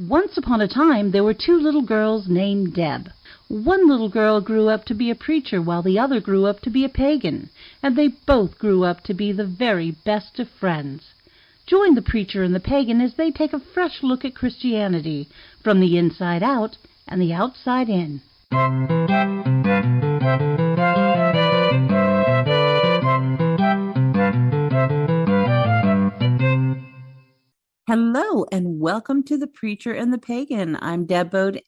Once upon a time there were two little girls named Deb. One little girl grew up to be a preacher while the other grew up to be a pagan, and they both grew up to be the very best of friends. Join the preacher and the pagan as they take a fresh look at Christianity, from the inside out and the outside in. Hello and welcome to the Preacher and the Pagan. I'm Deb Bode.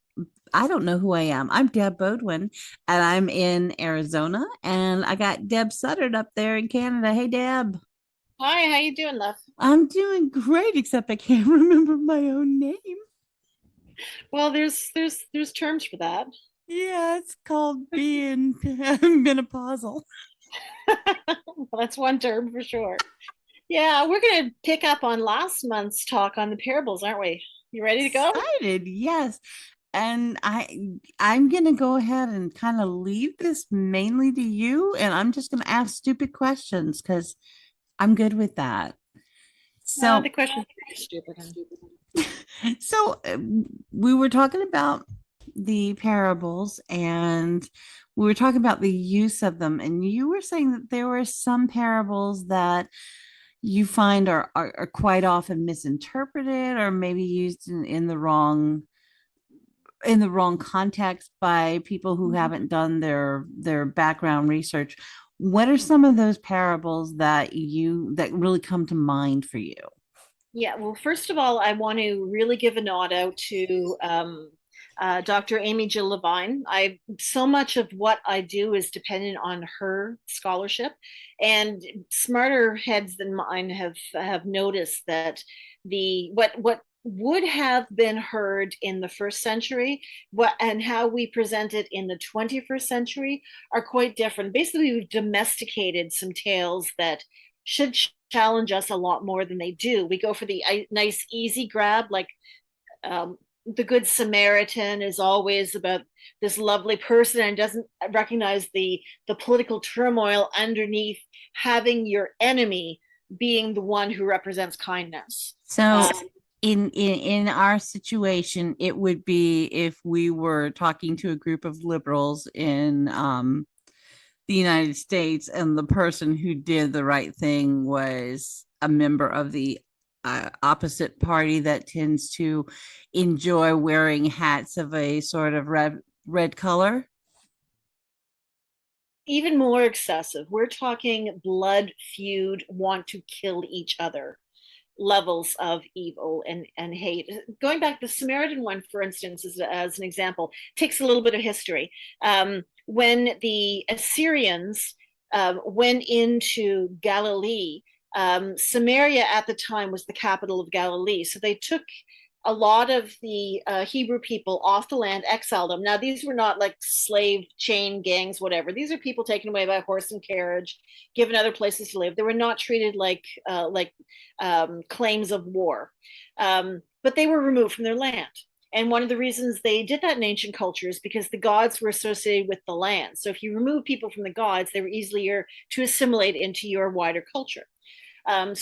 I don't know who I am. I'm Deb Bodwin, and I'm in Arizona, and I got Deb Sutter up there in Canada. Hey, Deb. Hi, how you doing, love? I'm doing great, except I can't remember my own name. Well, there's terms for that. Yeah, it's called being menopausal. Well, that's one term for sure. Yeah, we're gonna pick up on last month's talk on the parables, aren't we? You ready to go? Excited, yes. And I'm gonna go ahead and kind of leave this mainly to you, and I'm just gonna ask stupid questions because I'm good with that. The So, question's pretty stupid. so we were talking about the parables, and we were talking about the use of them, and you were saying that there were some parables that you find are quite often misinterpreted or maybe used in the wrong context by people who haven't done their background research. What are some of those parables that really come to mind for you? Yeah, well, first of all, I want to really give a nod out to Dr. Amy Jill Levine. I so much of what I do is dependent on her scholarship, and smarter heads than mine have noticed that the what would have been heard in the first century what and how we present it in the 21st century are quite different. Basically, we've domesticated some tales that should challenge us a lot more than they do. We go for the nice easy grab, like the Good Samaritan is always about this lovely person and doesn't recognize the political turmoil underneath having your enemy being the one who represents kindness. So in our situation, it would be if we were talking to a group of liberals in the United States, and the person who did the right thing was a member of the opposite party that tends to enjoy wearing hats of a sort of red color. Even more excessive. We're talking blood feud, want to kill each other levels of evil and hate. Going back, the Samaritan one, for instance, as an example, takes a little bit of history. When the Assyrians went into Galilee, Samaria at the time was the capital of Galilee. So they took a lot of the Hebrew people off the land, exiled them. Now, these were not like slave chain gangs, whatever. These are people taken away by horse and carriage, given other places to live. They were not treated like claims of war, but they were removed from their land. And one of the reasons they did that in ancient culture is because the gods were associated with the land. So if you remove people from the gods, they were easier to assimilate into your wider culture. And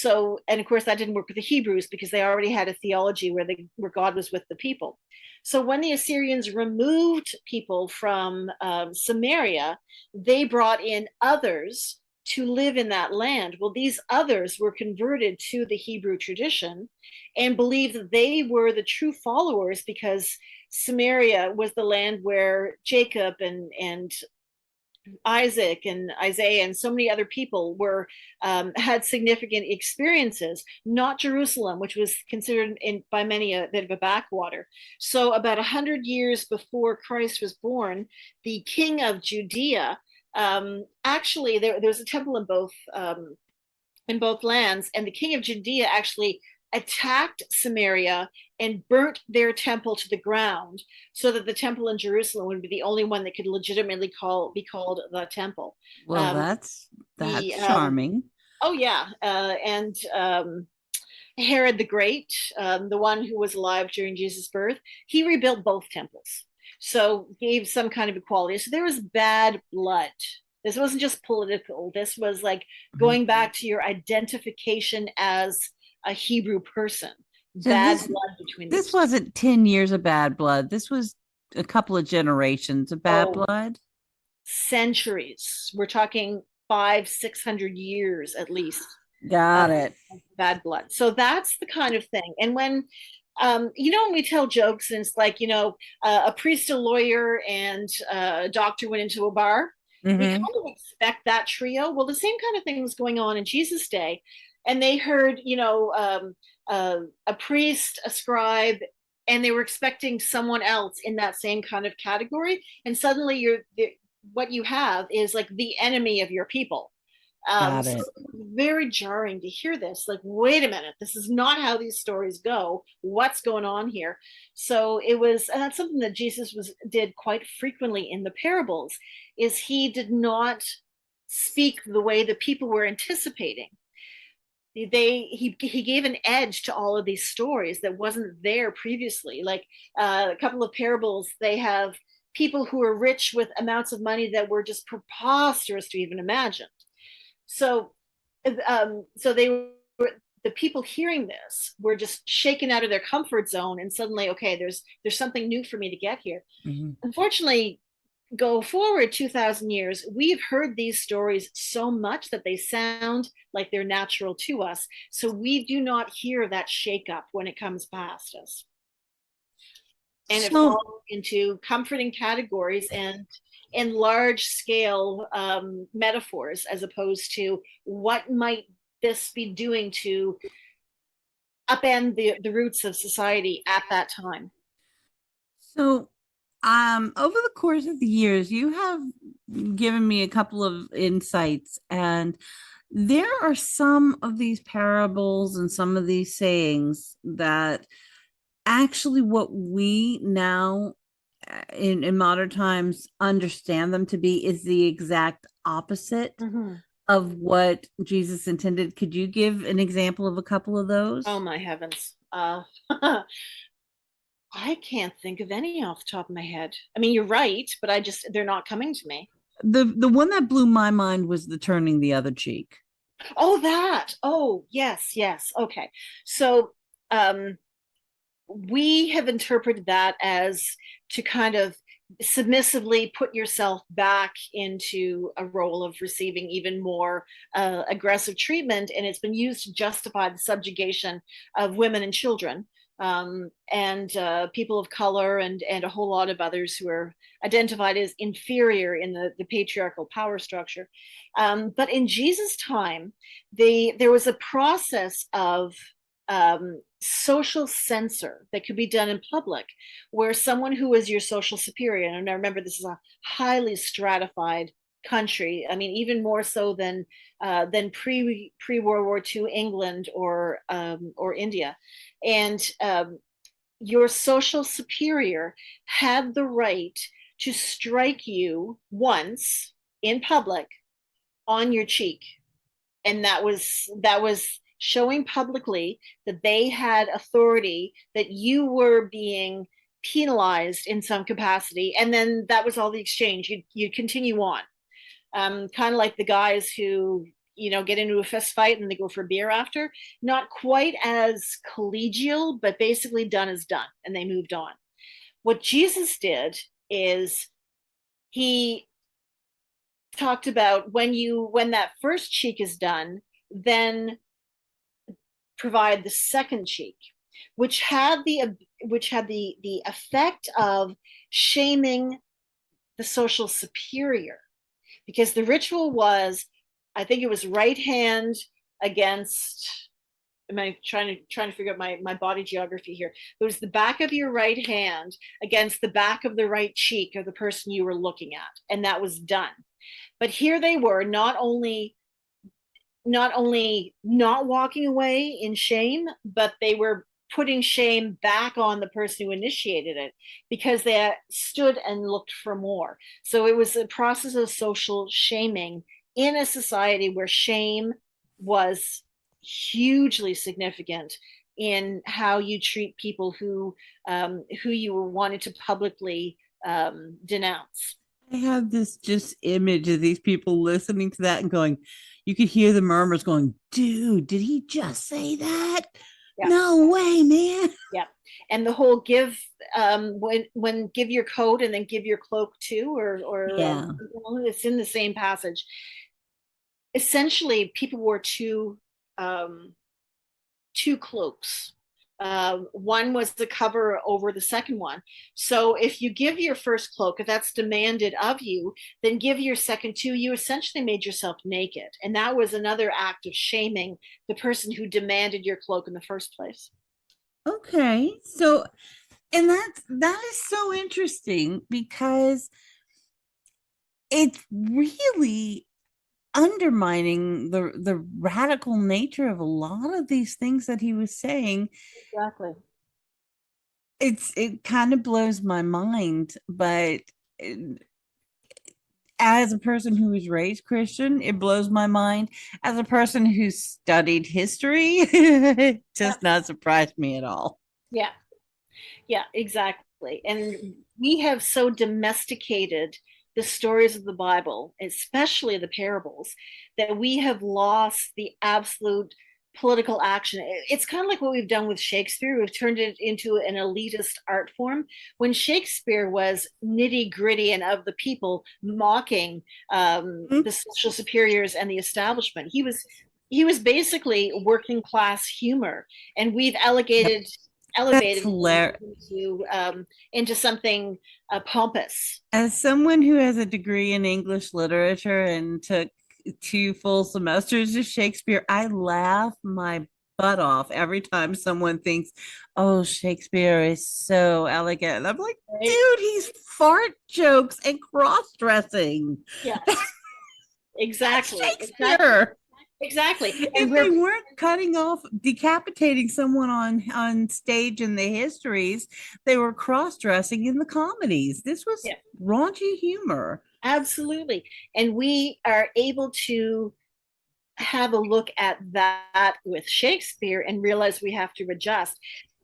of course, that didn't work with the Hebrews because they already had a theology where God was with the people. So when the Assyrians removed people from Samaria, they brought in others to live in that land. Well, these others were converted to the Hebrew tradition and believed that they were the true followers because Samaria was the land where Jacob and Isaac and Isaiah and so many other people were had significant experiences, not Jerusalem, which was considered by many a bit of a backwater. So about 100 years before Christ was born, the king of Judea, actually there was a temple in both lands, and the king of Judea actually attacked Samaria and burnt their temple to the ground so that the temple in Jerusalem would be the only one that could legitimately be called the temple. Well, Um, that's the charming. Oh yeah, and Herod the Great, the one who was alive during Jesus' birth, he rebuilt both temples, so gave some kind of equality. So there was bad blood. This wasn't just political. This was like going back to your identification as a Hebrew person. So bad blood between this these two. wasn't 10 years of bad blood. This was a couple of generations of bad Oh, blood. centuries. We're talking 500, 600 years at least of Got it. bad blood. So that's the kind of thing. And when, when we tell jokes and it's like, a priest, a lawyer, and a doctor went into a bar, we kind Hmm. of expect that trio. Well, the same kind of thing was going on in Jesus' day. And they heard, a priest, a scribe, and they were expecting someone else in that same kind of category. And suddenly what you have is like the enemy of your people. Got So it. it's very jarring to hear this. Like, wait a minute, this is not how these stories go. What's going on here? So it was, and that's something that Jesus was did quite frequently in the parables, is he did not speak the way the people were anticipating. He gave an edge to all of these stories that wasn't there previously. Like a couple of parables, they have people who are rich with amounts of money that were just preposterous to even imagine. So, so they were the people hearing this were just shaken out of their comfort zone, and suddenly, okay, there's something new for me to get here. Hmm. Unfortunately, go forward 2,000 years, we've heard these stories so much that they sound like they're natural to us. So we do not hear that shakeup when it comes past us. And it So, falls into comforting categories and large scale metaphors as opposed to what might this be doing to upend the roots of society at that time. so, over the course of the years, you have given me a couple of insights, and there are some of these parables and some of these sayings that actually what we now in modern times understand them to be is the exact opposite Mm-hmm. of what Jesus intended. Could you give an example of a couple of Oh those? my heavens. I can't think of any off the top of my head. I mean, you're right, but they're not coming to me. The one that blew my mind was the turning the other cheek. Oh, that. Oh, yes, yes. Okay. So, um, we have interpreted that as to kind of submissively put yourself back into a role of receiving even more aggressive treatment. And it's been used to justify the subjugation of women and children, and people of color, and a whole lot of others who are identified as inferior in the patriarchal power structure. But in Jesus' time, there was a process of social censor that could be done in public, where someone who is your social superior, and I remember this is a highly stratified country. I mean, even more so than pre World War II England or India, and your social superior had the right to strike you once in public on your cheek, and that was showing publicly that they had authority, that you were being penalized in some capacity, and then that was all the exchange. You'd continue on, kind of like the guys who get into a fist fight and they go for beer after. Not quite as collegial, but basically done is done, and they moved on. What Jesus did is he talked about when that first cheek is done, then provide the second cheek, which had the effect of shaming the social superior, because the ritual was, I think it was right hand against. Am I trying to figure out my body geography here? It was the back of your right hand against the back of the right cheek of the person you were looking at, and that was done. But here they were, not only not walking away in shame, but they were putting shame back on the person who initiated it, because they stood and looked for more. So it was a process of social shaming in a society where shame was hugely significant in how you treat people who you wanted to publicly denounce. I have this just image of these people listening to that and going, you could hear the murmurs going, dude, did he just say that? Yeah. No way, man. Yeah. And the whole give, when give your coat and then give your cloak too, Yeah. it's in the same passage. Essentially, people wore um, two cloaks. One was the cover over the second one. So if you give your first cloak, if that's demanded of you, then give your second too. You essentially made yourself naked. And that was another act of shaming the person who demanded your cloak in the first place. Okay. So, and that is so interesting because it's really undermining the radical nature of a lot of these things that he was saying. Exactly. It kind of blows my mind, but as a person who was raised Christian, it blows my mind. As a person who studied history, it Yeah. does not surprise me at all. Yeah. Yeah, exactly. And we have so domesticated the stories of the Bible, especially the parables, that we have lost the absolute political action. It's kind of like what we've done with Shakespeare. We've turned it into an elitist art form. When Shakespeare was nitty gritty and of the people, mocking Hmm? the social superiors and the establishment, he was basically working class humor, and we've Yep. That's elevated him hilarious. into something pompous. As someone who has a degree in English literature and took 2 full semesters of Shakespeare, I laugh my butt off every time someone thinks, oh, Shakespeare is so elegant. And I'm like, Right? dude, he's fart jokes and cross dressing. Yeah, That's exactly, exactly, Shakespeare. exactly. And If they we're weren't cutting off, decapitating someone on stage in the histories, they were cross-dressing in the comedies. This was yeah, raunchy humor. absolutely, and we are able to have a look at that with Shakespeare and realize we have to adjust.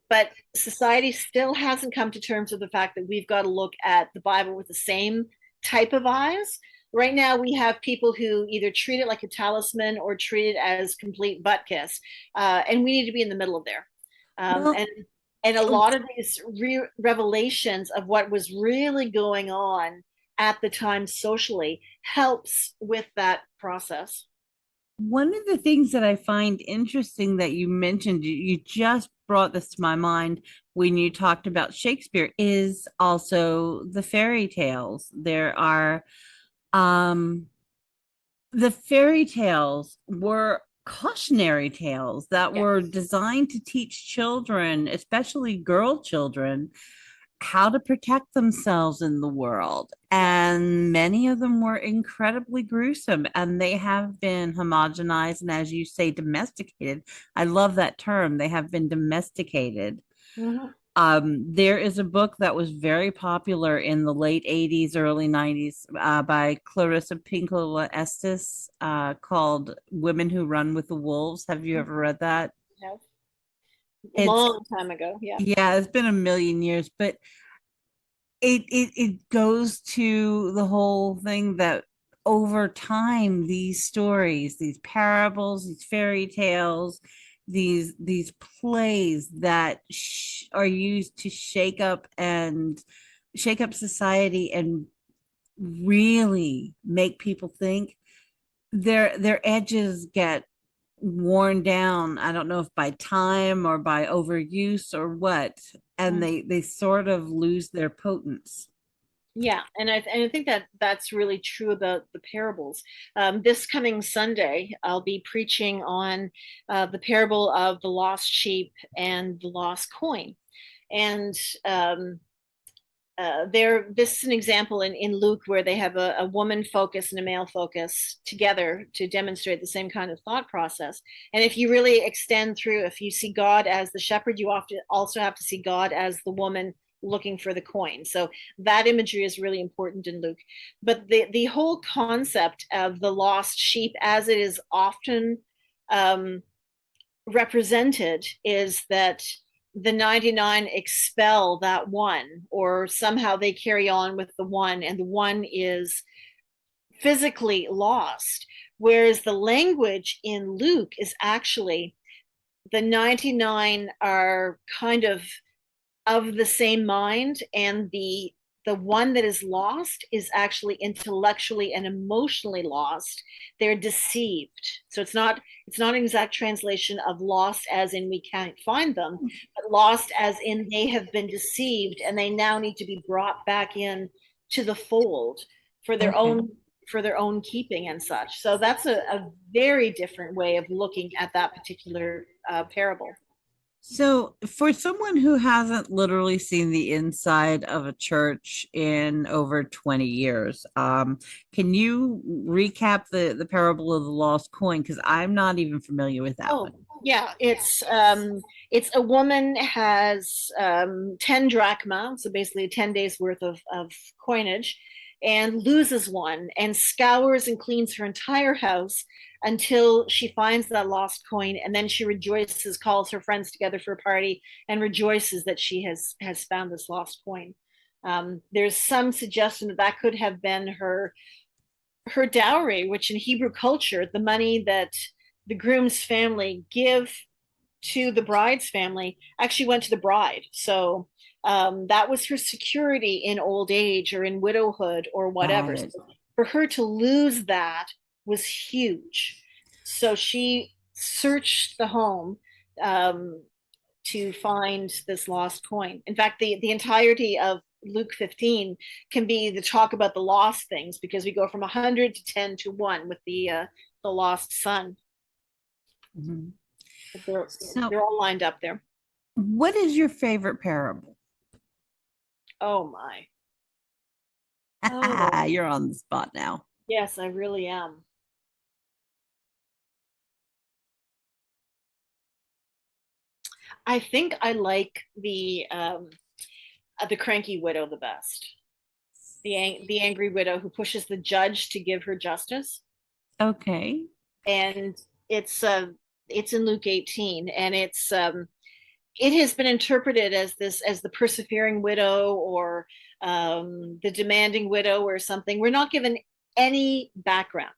But society still hasn't come to terms with the fact that we've got to look at the Bible with the same type of eyes. Right now, we have people who either treat it like a talisman or treat it as complete butt kiss, and we need to be in the middle of there. Um, Well, and and a lot of these revelations of what was really going on at the time socially helps with that process. one of the things that I find interesting that you mentioned, you just brought this to my mind when you talked about Shakespeare, is also the fairy tales. There are um the fairy tales were cautionary tales that Yeah. were designed to teach children, especially girl children, how to protect themselves in the world. Yeah. And many of them were incredibly gruesome and they have been homogenized and, as you say, domesticated. I love that term. They have been domesticated. Mhm. There is a book that was very popular in the late 80s, early 90s by Clarissa Pinkola Estes called Women Who Run with the Wolves. Have you ever read that? Yeah. It's, Long time ago. Yeah. yeah, it's been a million years, but it goes to the whole thing that over time these stories, these parables, these fairy tales, these plays that are used to shake up society and really make people think, their edges get worn down. I don't know if by time or by overuse or what, and Mm. they sort of lose their potence. Yeah, and I think that that's really true about the parables. This coming Sunday, I'll be preaching on the parable of the lost sheep and the lost coin, and um, there this is an example in Luke where they have a woman focus and a male focus together to demonstrate the same kind of thought process. And if you really extend through, if you see God as the shepherd, you often also have to see God as the woman looking for the coin. So that imagery is really important in Luke. But the whole concept of the lost sheep, as it is often um, represented, is that the 99 expel that one, or somehow they carry on with the one, and the one is physically lost. Whereas the language in Luke is actually the 99 are kind of the same mind, and the one that is lost is actually intellectually and emotionally lost. They're deceived. So it's not an exact translation of lost as in we can't find them, but lost as in they have been deceived and they now need to be brought back in to the fold for their Okay. own for their own keeping and such. So that's a very different way of looking at that particular parable. So, for someone who hasn't literally seen the inside of a church in over 20 years, can you recap the parable of the lost coin? Because I'm not even familiar with that Oh, one. yeah, it's a woman has 10 drachma, so basically 10 days worth of coinage, and loses one and scours and cleans her entire house until she finds that lost coin, and then she rejoices, calls her friends together for a party and rejoices that she has found this lost coin. There's some suggestion that that could have been her dowry, which in Hebrew culture, the money that the groom's family give to the bride's family actually went to the bride. So that was her security in old age or in widowhood or Got whatever. it. So for her to lose that was huge. So she searched the home um, to find this lost coin. In fact, the entirety of Luke 15 can be the talk about the lost things, because we go from 100 to 10 to 1 with the lost son. Mhm. They're So, they're all lined up there. what is your favorite parable? Oh my. Oh, You're on the spot now. yes, I really am. I think I like the cranky widow the best. The angry widow who pushes the judge to give her justice. Okay. And it's uh it's in Luke 18, and it has been interpreted as this as the persevering widow, or the demanding widow or something. We're not given any background.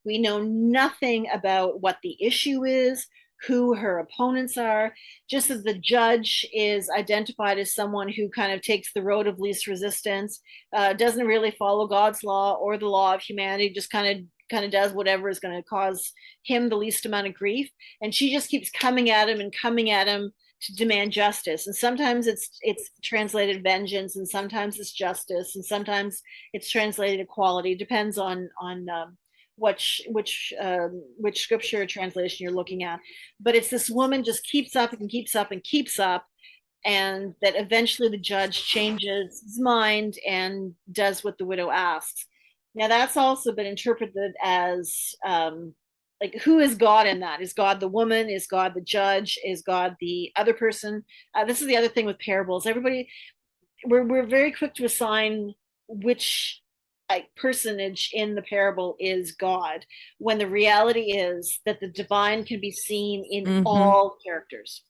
We know nothing about what the issue is, who her opponents are, just that the judge is identified as someone who kind of takes the road of least resistance, doesn't really follow God's law or the law of humanity, just kind of does whatever is going to cause him the least amount of grief. And she just keeps coming at him and coming at him to demand justice. And sometimes it's translated vengeance, and sometimes it's justice, and sometimes it's translated equality. It depends on which scripture translation you're looking at. But it's this woman just keeps up and keeps up and keeps up, and that eventually the judge changes his mind and does what the widow asks. Now that's also been interpreted as like, who is God in that? Is God the woman? Is God the judge? Is God the other person? This is the other thing with parables. Everybody, we're very quick to assign which like personage in the parable is God, when the reality is that the divine can be seen in Mm-hmm. all characters.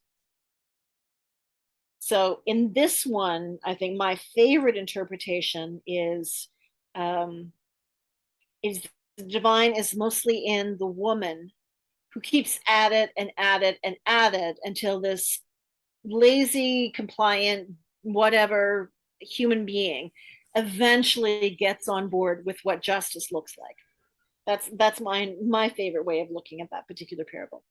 So in this one, I think my favorite interpretation um, is the divine is mostly in the woman who keeps at it and at it and at it until this lazy, compliant, whatever human being eventually gets on board with what justice looks like. That's my favorite way of looking at that particular parable.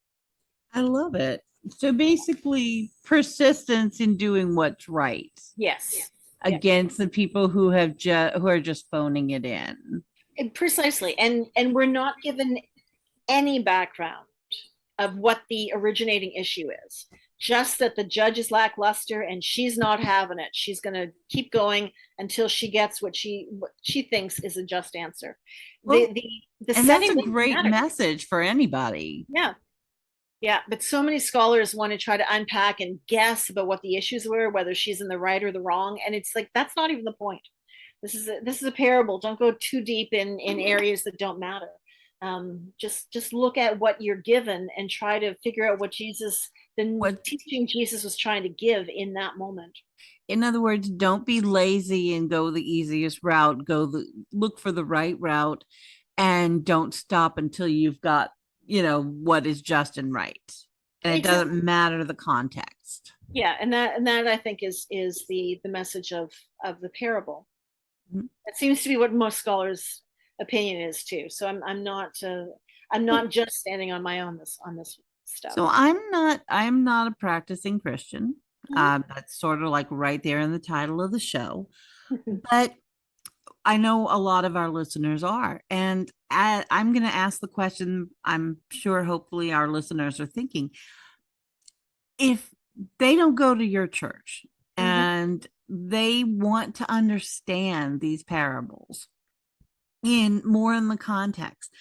I love it. So basically, persistence in doing what's right Yes. Yeah. against the people who are just phoning it in. Precisely. And we're not given any background of what the originating issue is. Just that the judge is lackluster and she's not having it. She's going to keep going until she gets what she thinks is a just answer. The Well, the the and that's setting a doesn't great matter. message for anybody. Yeah, yeah. But so many scholars want to try to unpack and guess about what the issues were, whether she's in the right or the wrong, and it's like that's not even the point. This is a parable. Don't go too deep in areas that don't matter. Just look at what you're given and try to figure out what the What, teaching Jesus was trying to give in that moment. in other words, don't be lazy and go the easiest route. Look for the right route and don't stop until you've got, what is just and right. And it Exactly. doesn't matter the context. Yeah, and that I think is the message of the parable. Mhm. It seems to be what most scholars' opinion is too. So I'm not just standing on my own on this stuff. So I'm not a practicing Christian. Mhm. That's sort of like right there in the title of the show. But I know a lot of our listeners are. And I'm going to ask the question I'm sure hopefully our listeners are thinking. If they don't go to your church Mhm. and they want to understand these parables in more in the context,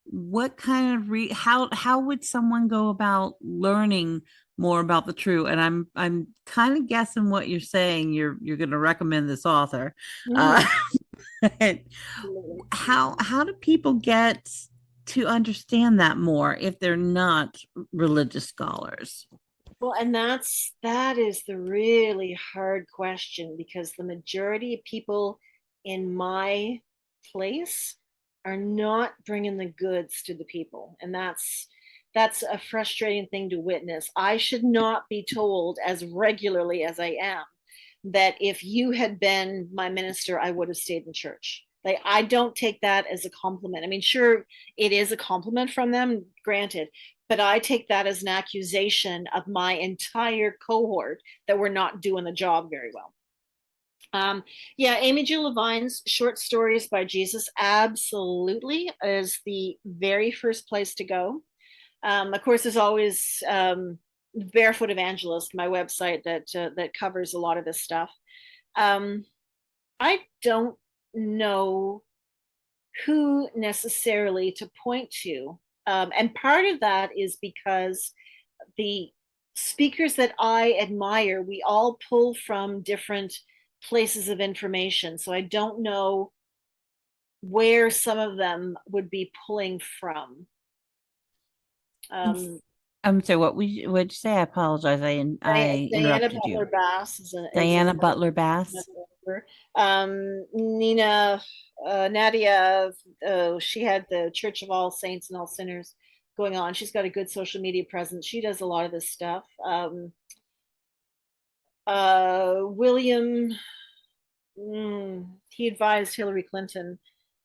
what kind of how would someone go about learning more about the true? And I'm kind of guessing what you're saying, you're going to recommend this author. Mhm. uh how do people get to understand that more if they're not religious scholars? Well, and that is the really hard question because the majority of people in my place are not bringing the goods to the people, and that's a frustrating thing to witness. I should not be told as regularly as I am that if you had been my minister, I would have stayed in church. Like, I don't take that as a compliment. I mean, sure, it is a compliment from them, granted, but I take that as an accusation of my entire cohort that we're not doing the job very well. Um, yeah, Amy Jill Levine's Short Stories by Jesus absolutely is the very first place to go. Of course, there's always Barefoot Evangelist, my website that covers a lot of this stuff. Um, I don't know who necessarily to point to, and part of that is because the speakers that I admire, we all pull from different places of information. So I don't know where some of them would be pulling from. Um, I'm sorry, would you say? I apologize. I Diana interrupted you. Butler Bass is Diana Butler Bass. another. Nina Nadia, she had the Church of All Saints and All Sinners going on. She's got a good social media presence. She does a lot of this stuff. William, he advised Hillary Clinton.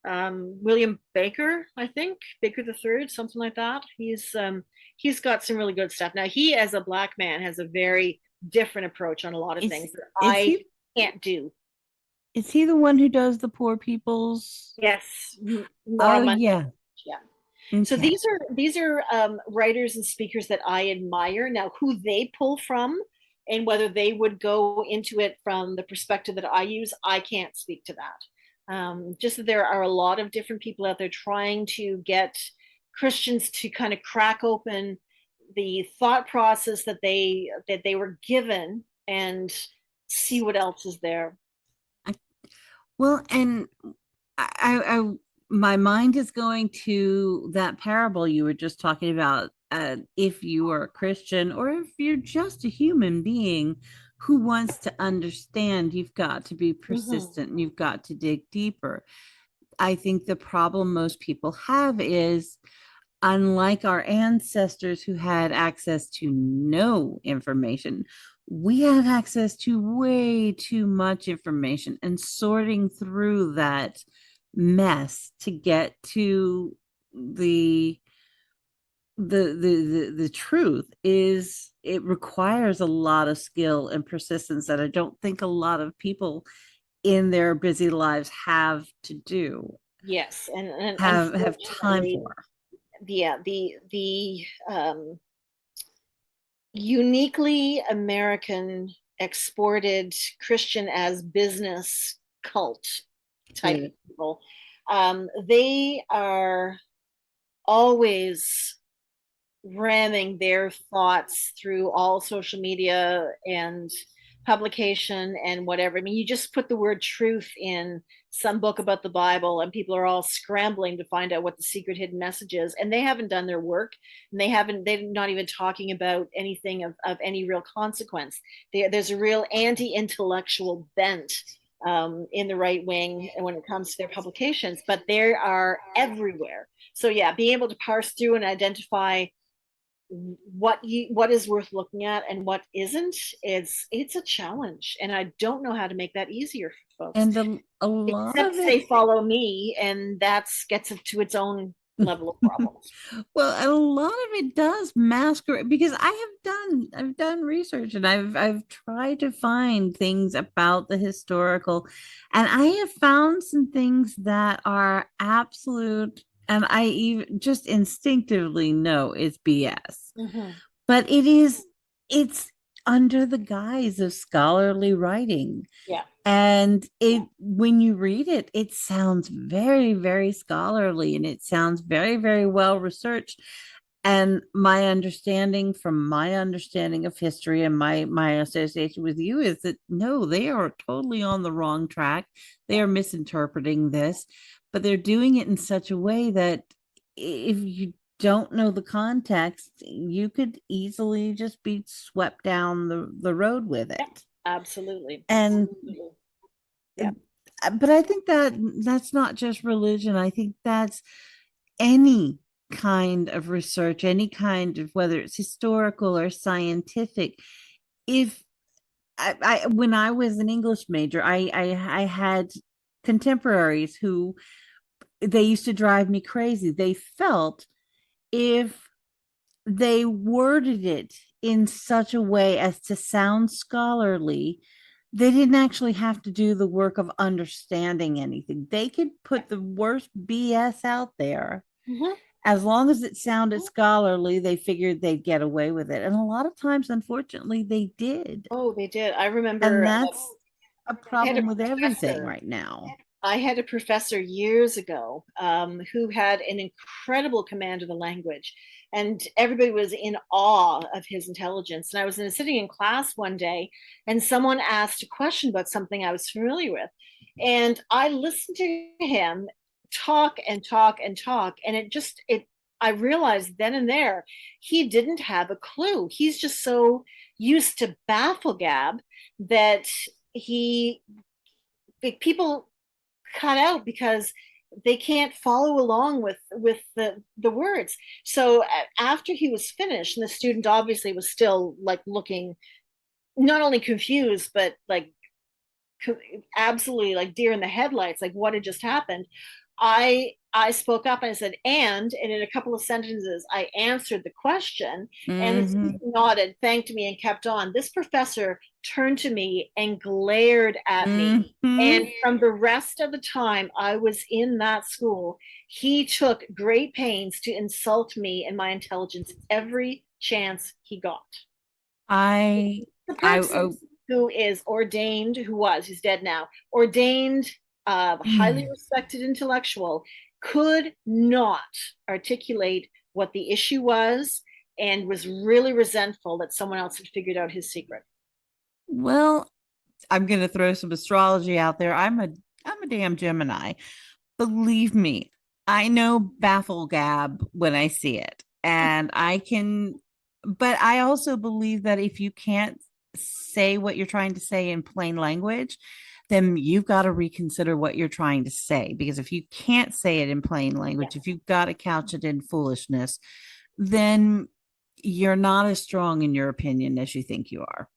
William Baker, I think Baker the Third, something like that. He's got some really good stuff. Now he, as a black man, has a very different approach on a lot of Is things that is I he can't do. is he the one who does the poor people's? Yes, more Oh on Monday. yeah. Yeah. So Okay. these are writers and speakers that I admire. Now, who they pull from and whether they would go into it from the perspective that I use, I can't speak to that. Just that there are a lot of different people out there trying to get Christians to kind of crack open the thought process that they were given and see what else is there. Well, and I my mind is going to that parable you were just talking about. If you are a Christian or if you're just a human being who wants to understand, you've got to be Mm-hmm. persistent and you've got to dig deeper. I think the problem most people have is, unlike our ancestors who had access to no information, we have access to way too much information, and sorting through that mess to get to the the truth is, it requires a lot of skill and persistence that I don't think a lot of people in their busy lives have to do, Yes, and have time unfortunately, for. yeah, the uniquely American exported Christian as business cult type True. people. They are always ramming their thoughts through all social media and publication and whatever. I mean, you just put the word truth in some book about the Bible, and people are all scrambling to find out what the secret hidden message is. And they haven't done their work, and they're not even talking about anything of any real consequence. There's a real anti intellectual bent in the right wing when it comes to their publications, but they are everywhere. So, yeah, being able to parse through and identify what is worth looking at and what isn't. It's a challenge, and I don't know how to make that easier for folks, And a lot except of say it, follow me, and that's gets it to its own level of problems. well, a lot of it does masquerade because I've done research and I've tried to find things about the historical, and I have found some things that are absolute, and I even just instinctively know it's BS. Mm-hmm. But it's under the guise of scholarly writing. Yeah. And it when you read it, it sounds very, very scholarly and it sounds very, very well researched. And my understanding of history and my association with you is that no, they are totally on the wrong track. They Yeah. are misinterpreting this, but they're doing it in such a way that if you don't know the context, you could easily just be swept down the road with Yeah. it. Absolutely. And Absolutely. Yeah. but I think that that's not just religion. I think that's any kind of research, any kind of whether it's historical or scientific. If I when I was an English major, I had contemporaries who they used to drive me crazy. They felt if they worded it in such a way as to sound scholarly, they didn't actually have to do the work of understanding anything. They could put the worst BS out there. Mm-hmm. As long as it sounded scholarly, they figured they'd get away with it. And a lot of times, unfortunately, they did. Oh, they did. I And remember that's a I had a problem with everything professor right now. I had a professor years ago who had an incredible command of the language, and everybody was in awe of his intelligence. And I was sitting in class one day, and someone asked a question about something I was familiar with, and I listened to him talk and talk and talk, and it. I realized then and there he didn't have a clue. He's just so used to baffle gab that he people cut out because they can't follow along with the words. So after he was finished, and the student obviously was still like looking not only confused but like absolutely like deer in the headlights, like what had just happened. I spoke up and I said, and in a couple of sentences, I answered the question, and the Mm-hmm. student nodded, thanked me, and kept on. This professor turned to me and glared at me. Mm-hmm. And from the rest of the time I was in that school, he took great pains to insult me and my intelligence every chance he got. I, The I, person who is ordained, who's dead now, ordained, highly I respected intellectual, could not articulate what the issue was and was really resentful that someone else had figured out his secret. well, I'm going to throw some astrology out there. I'm a damn Gemini. Believe me, I know baffle gab when I see it. And I can, but I also believe that if you can't say what you're trying to say in plain language, then you've got to reconsider what you're trying to say. Because if you can't say it in plain Yeah. language, if you've got to couch it in foolishness, then you're not as strong in your opinion as you think you are.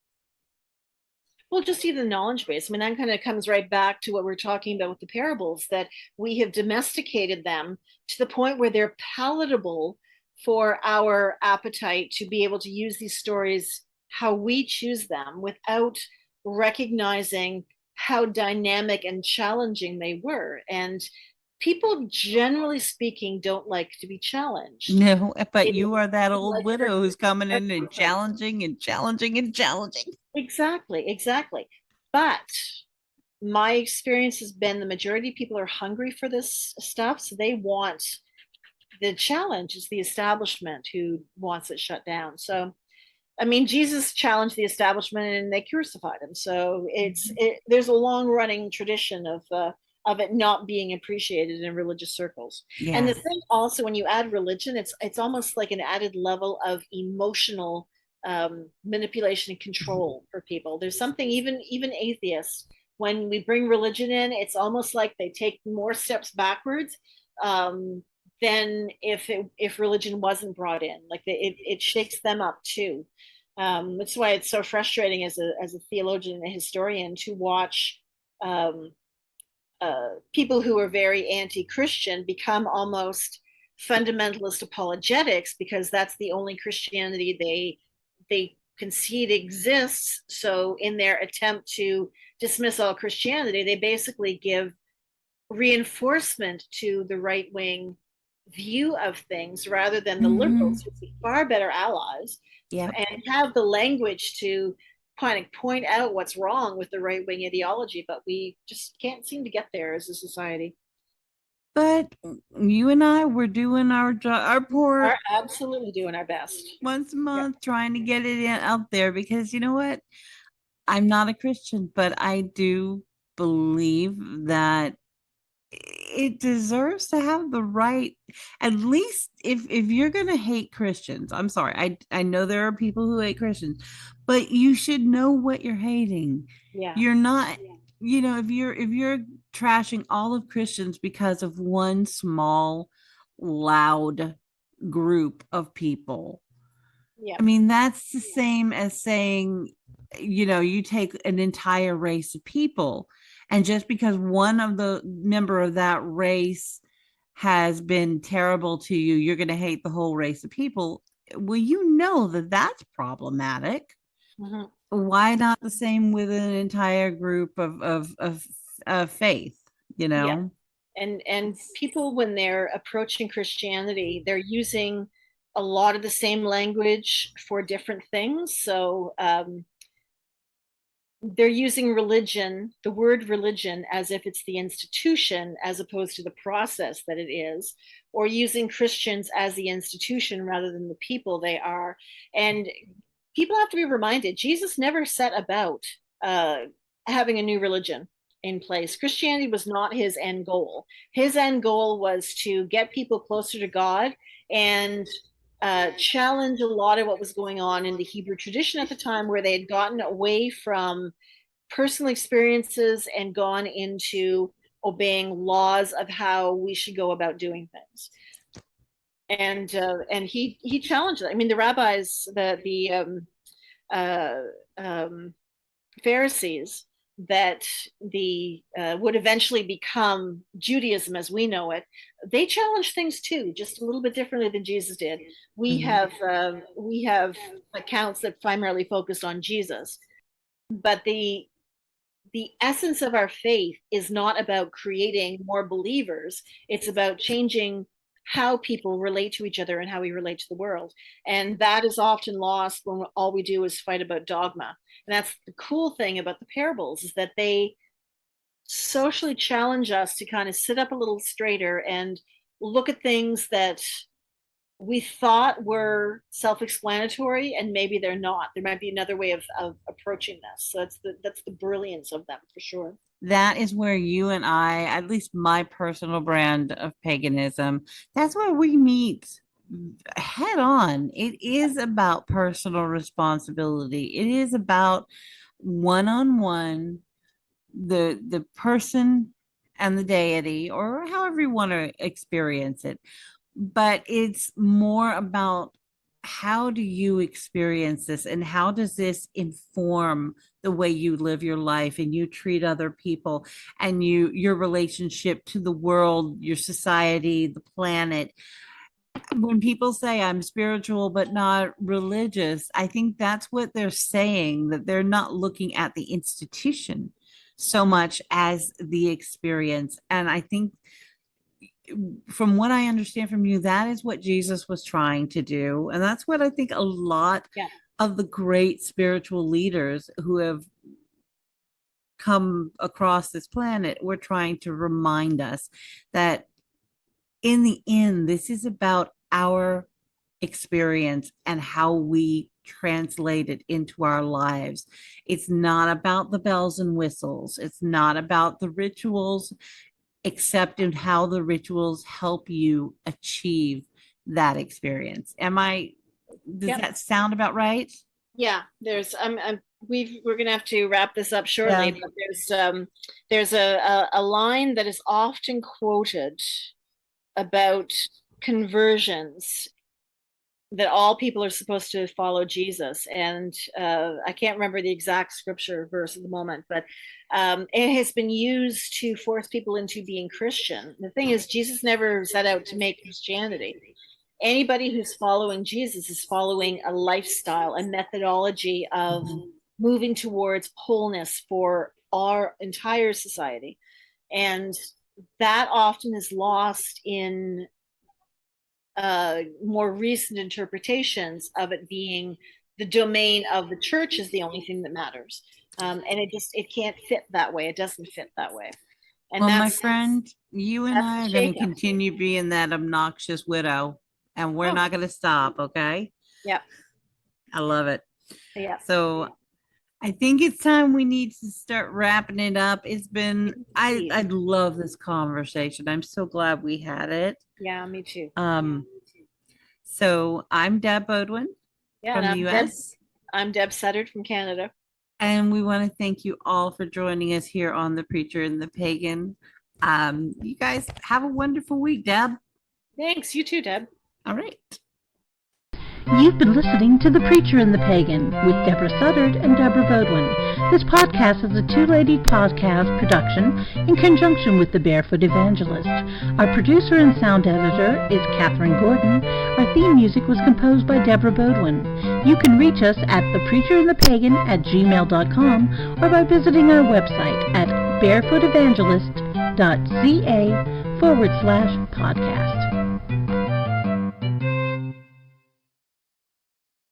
Well, just even the knowledge base. I mean, that kind of comes right back to what we're talking about with the parables, that we have domesticated them to the point where they're palatable for our appetite to be able to use these stories how we choose them without recognizing how dynamic and challenging they were. And people, generally speaking, don't like to be challenged. No, but They you are that old like their widow who's coming in and comfort. challenging and challenging and challenging. Exactly, exactly. But my experience has been the majority of people are hungry for this stuff, so they want the challenge. Is the establishment who wants it shut down. So I mean, Jesus challenged the establishment and they crucified him. So there's a long running tradition of it not being appreciated in religious circles. And the Yes. thing also, when you add religion, it's almost like an added level of emotional manipulation and control for people. There's something, even atheists, when we bring religion in, it's almost like they take more steps backwards, um, than if religion wasn't brought in. Like it shakes them up too. That's why it's so frustrating as a theologian and a historian to watch um, people who are very anti-Christian become almost fundamentalist apologetics because that's the only Christianity they concede exists. So in their attempt to dismiss all Christianity, they basically give reinforcement to the right wing view of things rather than the Mm-hmm. liberals who are far better allies Yep. and have the language to kind of point out what's wrong with the right wing ideology, but we just can't seem to get there as a society. But you and I were doing our job, our Are part absolutely doing our best. once a Yeah. month, trying to get it in, out there because you know what? I'm not a Christian, but I do believe that it deserves to have the right, at least if you're going to hate Christians. I'm sorry, I know there are people who hate Christians, but you should know what you're hating. Yeah. You're not, you know, if you're trashing all of Christians because of one small loud group of people, Yeah. I mean, that's the same as saying, you know, you take an entire race of people, and just because one of the member of that race has been terrible to you, you're going to hate the whole race of people. Well, you know that that's problematic. Mm-hmm. Why not the same with an entire group of faith, you Yeah. know? And people when they're approaching Christianity, they're using a lot of the same language for different things. So they're using religion, the word religion, as if it's the institution as opposed to the process that it is, or using Christians as the institution rather than the people they are. And people have to be reminded Jesus never set about uh, having a new religion in place. Christianity was not his end goal. His end goal was to get people closer to God and challenge a lot of what was going on in the Hebrew tradition at the time, where they had gotten away from personal experiences and gone into obeying laws of how we should go about doing things. And he challenged it. I mean, the rabbis, the uh, um, Pharisees that the would eventually become Judaism as we know it, they challenge things too, just a little bit differently than Jesus did. Mhm. We have accounts that primarily focused on Jesus, but the essence of our faith is not about creating more believers. It's about changing how people relate to each other and how we relate to the world. And that is often lost when all we do is fight about dogma. And that's the cool thing about the parables is that they socially challenge us to kind of sit up a little straighter and look at things that we thought were self-explanatory and maybe they're not. There might be another way of approaching this. So that's the brilliance of them for sure. That is where you and I, at least my personal brand of paganism, that's where we meet head on. It is about personal responsibility. It is about one on one, the person and the deity, or however you want to experience it. But it's more about how do you experience this and how does this inform the way you live your life and you treat other people and your relationship to the world, your society, the planet. When people say I'm spiritual but not religious, I think that's what they're saying, that they're not looking at the institution so much as the experience. And I think, from what I understand from you, that is what Jesus was trying to do. And that's what I think a lot Yeah. of the great spiritual leaders who have come across this planet were trying to remind us that in the end, this is about our experience and how we translate it into our lives. It's not about the bells and whistles. It's not about the rituals, except in how the rituals help you achieve that experience. Does Yep. that sound about right? Yeah. We're gonna have to wrap this up shortly, Yeah. but there's a line that is often quoted about conversions that all people are supposed to follow Jesus. And I can't remember the exact scripture verse at the moment, but it has been used to force people into being Christian. The thing is, Jesus never set out to make Christianity. Anybody who's following Jesus is following a lifestyle, a methodology of moving towards wholeness for our entire society. And that often is lost in more recent interpretations of it being the domain of the church is the only thing that matters. And it can't fit that way. It doesn't fit that way. And Well, my friend, you and I are going to shakeup. continue being that obnoxious widow, and we're not going to stop, okay? Yeah. I love it. Yeah. So I think it's time we need to start wrapping it up. It's been, I love this conversation. I'm so glad we had it. Yeah, me too. So I'm Deb Bodwin from the US. I'm Deb Suttard from Canada. And we want to thank you all for joining us here on The Preacher and the Pagan. You guys have a wonderful week, Deb. Thanks. You too, Deb. All right. You've been listening to The Preacher and the Pagan with Deborah Suttard and Deborah Bodwin. This podcast is a two-lady podcast production in conjunction with the Barefoot Evangelist. Our producer and sound editor is Catherine Gordon. Our theme music was composed by Deborah Bodwin. You can reach us at thepreacherandthepagan@gmail.com or by visiting our website at barefootevangelist.ca/podcast.